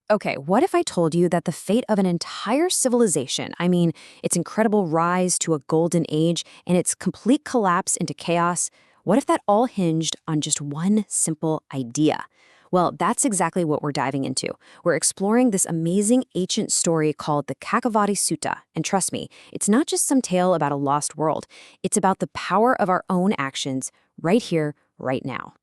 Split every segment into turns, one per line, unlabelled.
Okay, what if I told you that the fate of an entire civilization, I mean, its incredible rise to a golden age and its complete collapse into chaos, what if that all hinged on just one simple idea? Well, that's exactly what we're diving into. We're exploring this amazing ancient story called the Cakkavatti Sutta. And trust me, it's not just some tale about a lost world. It's about the power of our own actions right here, right now.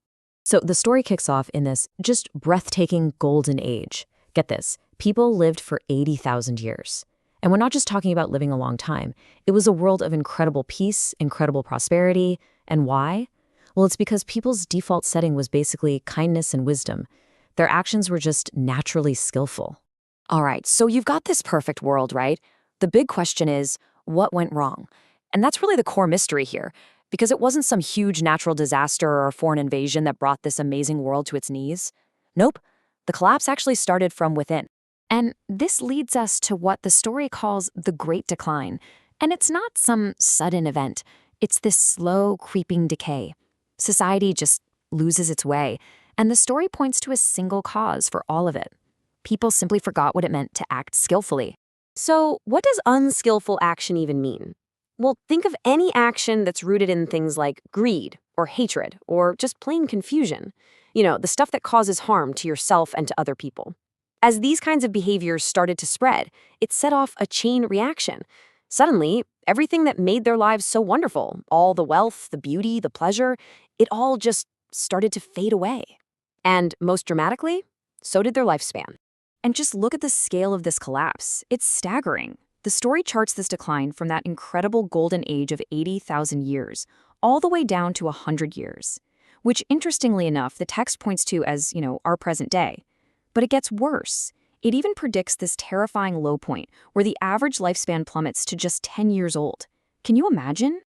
So the story kicks off in this just breathtaking golden age. Get this, people lived for 80,000 years. And we're not just talking about living a long time. It was a world of incredible peace, incredible prosperity. And why? Well, it's because people's default setting was basically kindness and wisdom. Their actions were just naturally skillful.
All right, so you've got this perfect world, right? The big question is, what went wrong? And that's really the core mystery here, because it wasn't some huge natural disaster or foreign invasion that brought this amazing world to its knees. Nope, the collapse actually started from within. And this leads us to what the story calls the Great Decline. And it's not some sudden event. It's this slow, creeping decay. Society just loses its way, and the story points to a single cause for all of it. People simply forgot what it meant to act skillfully.
So, what does unskillful action even mean? Well, think of any action that's rooted in things like greed or hatred or just plain confusion. The stuff that causes harm to yourself and to other people. As these kinds of behaviors started to spread, it set off a chain reaction. Suddenly, everything that made their lives so wonderful, all the wealth, the beauty, the pleasure, it all just started to fade away. And most dramatically, so did their lifespan. And just look at the scale of this collapse. It's staggering. The story charts this decline from that incredible golden age of 80,000 years, all the way down to 100 years, which interestingly enough, the text points to as, our present day. But it gets worse. It even predicts this terrifying low point where the average lifespan plummets to just 10 years old. Can you imagine?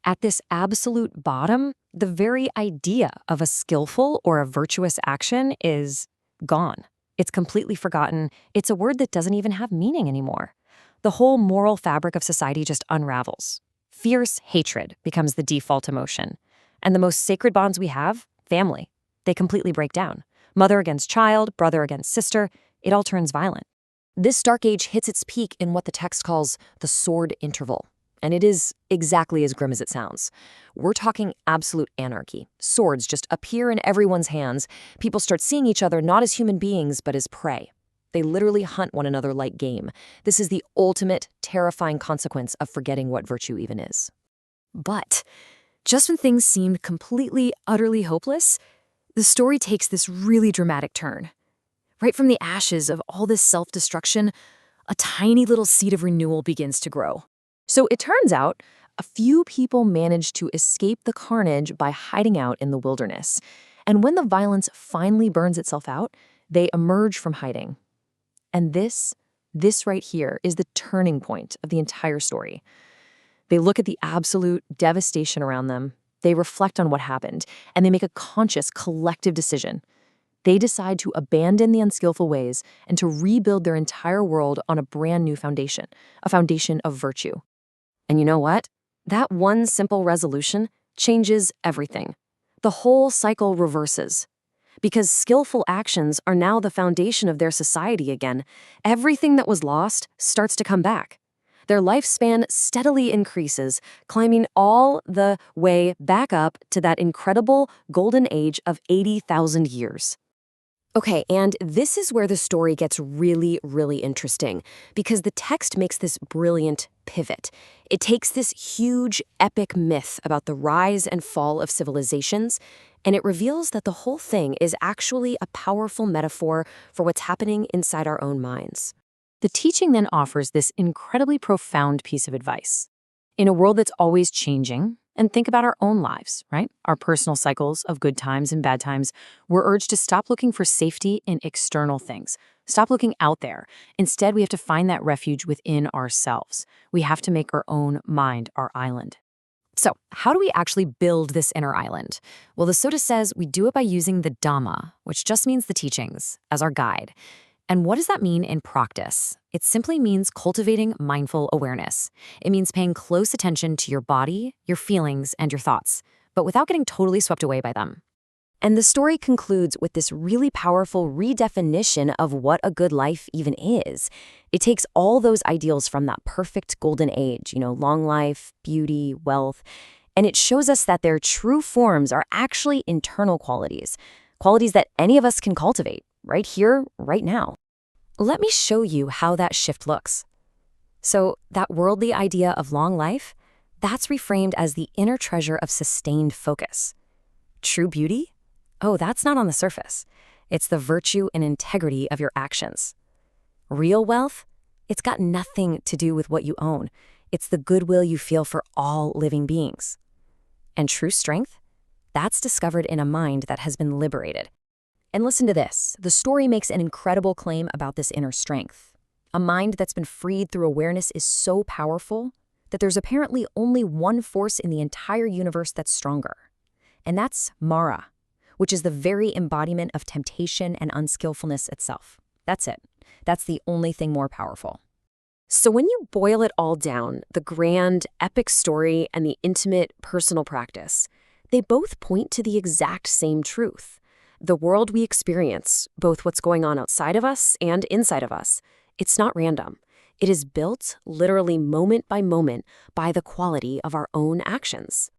At this absolute bottom, the very idea of a skillful or a virtuous action is gone. It's completely forgotten. It's a word that doesn't even have meaning anymore. The whole moral fabric of society just unravels. Fierce hatred becomes the default emotion. And the most sacred bonds we have, family, they completely break down. Mother against child, brother against sister, it all turns violent. This dark age hits its peak in what the text calls the sword interval. And it is exactly as grim as it sounds. We're talking absolute anarchy. Swords just appear in everyone's hands. People start seeing each other not as human beings, but as prey. They literally hunt one another like game. This is the ultimate, terrifying consequence of forgetting what virtue even is. But just when things seemed completely, utterly hopeless, the story takes this really dramatic turn. Right from the ashes of all this self-destruction, a tiny little seed of renewal begins to grow. So it turns out, a few people manage to escape the carnage by hiding out in the wilderness. And when the violence finally burns itself out, they emerge from hiding. And this right here is the turning point of the entire story. They look at the absolute devastation around them, they reflect on what happened, and they make a conscious, collective decision. They decide to abandon the unskillful ways and to rebuild their entire world on a brand new foundation, a foundation of virtue. And you know what? That one simple resolution changes everything. The whole cycle reverses. Because skillful actions are now the foundation of their society again, everything that was lost starts to come back. Their lifespan steadily increases, climbing all the way back up to that incredible golden age of 80,000 years. Okay, and this is where the story gets really, really interesting, because the text makes this brilliant pivot. It takes this huge, epic myth about the rise and fall of civilizations, and it reveals that the whole thing is actually a powerful metaphor for what's happening inside our own minds. The teaching then offers this incredibly profound piece of advice. In a world that's always changing, and think about our own lives, right? Our personal cycles of good times and bad times, we're urged to stop looking for safety in external things. Stop looking out there. Instead, we have to find that refuge within ourselves. We have to make our own mind our island. So, how do we actually build this inner island? Well, the Sutta says we do it by using the Dhamma, which just means the teachings, as our guide. And what does that mean in practice? It simply means cultivating mindful awareness. It means paying close attention to your body, your feelings, and your thoughts, but without getting totally swept away by them.
And the story concludes with this really powerful redefinition of what a good life even is. It takes all those ideals from that perfect golden age, long life, beauty, wealth, and it shows us that their true forms are actually internal qualities that any of us can cultivate, right here, right now. Let me show you how that shift looks. So, that worldly idea of long life, that's reframed as the inner treasure of sustained focus. True beauty? Oh, that's not on the surface. It's the virtue and integrity of your actions. Real wealth? It's got nothing to do with what you own. It's the goodwill you feel for all living beings. And true strength? That's discovered in a mind that has been liberated. And listen to this. The story makes an incredible claim about this inner strength. A mind that's been freed through awareness is so powerful that there's apparently only one force in the entire universe that's stronger. And that's Mara, which is the very embodiment of temptation and unskillfulness itself. That's it. That's the only thing more powerful.
So when you boil it all down, the grand, epic story and the intimate, personal practice, they both point to the exact same truth. The world we experience, both what's going on outside of us and inside of us, it's not random. It is built, literally moment by moment, by the quality of our own actions.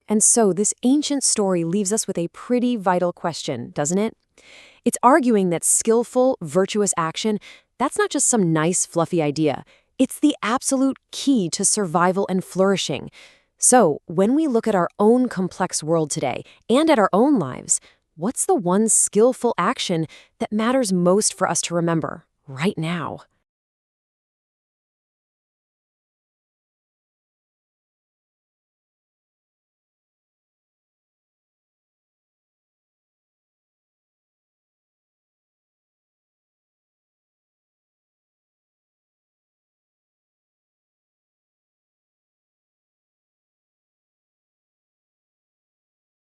And so this ancient story leaves us with a pretty vital question, doesn't it? It's arguing that skillful, virtuous action, that's not just some nice, fluffy idea. It's the absolute key to survival and flourishing. So, when we look at our own complex world today and at our own lives, what's the one skillful action that matters most for us to remember right now?